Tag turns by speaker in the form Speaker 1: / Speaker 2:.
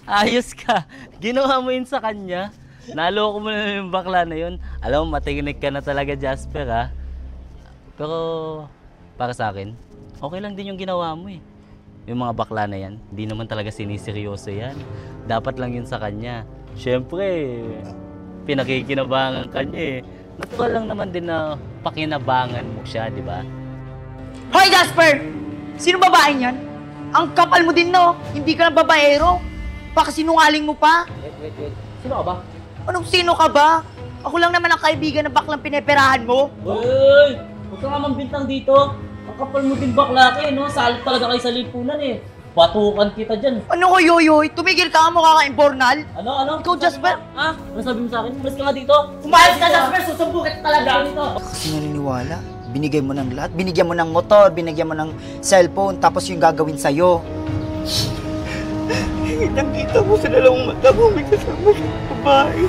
Speaker 1: Ayos ka. Ginawa mo yun sa kanya. Naloko mo na yung bakla na yun. Alam mo, matiginig ka na talaga, Jasper, ha? Pero, para sa akin, okay lang din yung ginawa mo, eh. Yung mga bakla na yan, hindi naman talaga siniseryoso yan. Dapat lang yun sa kanya. Siyempre, pinakikinabangan ka niya, eh. Natural lang naman din na pakinabangan mo siya, di ba?
Speaker 2: Hoy, Jasper! Sino babaeng yan? Ang kapal mo din, no? Hindi ka na babaero. Baka sinungaling mo pa.
Speaker 1: Wait. Sino ka ba?
Speaker 2: Anong sino ka ba? Ako lang naman ang kaibigan na baklang pineperahan mo.
Speaker 1: Uy! Huwag ka nga mambintang dito. Ang kapal mo din bakla ka, eh, no? Salit talaga kayo sa lipunan, eh. Batukan kita dyan.
Speaker 2: Ano ko, yoyoy? Tumigil ka nga mukha kang imbornal.
Speaker 1: Ano?
Speaker 2: Ikaw, Jasper?
Speaker 1: Ah? Ano sabi mo sa akin? Umalis ka nga dito.
Speaker 2: Umayos ka, Jasper! Susumbo kita talaga dito.
Speaker 3: Kasi naniniwala. Binigay mo ng lahat. Binigyan mo ng motor, binigyan mo ng cellphone, tapos yung gagawin sa'yo.
Speaker 2: Nakita mo sa dalawang mata mo, may kasama ng babae.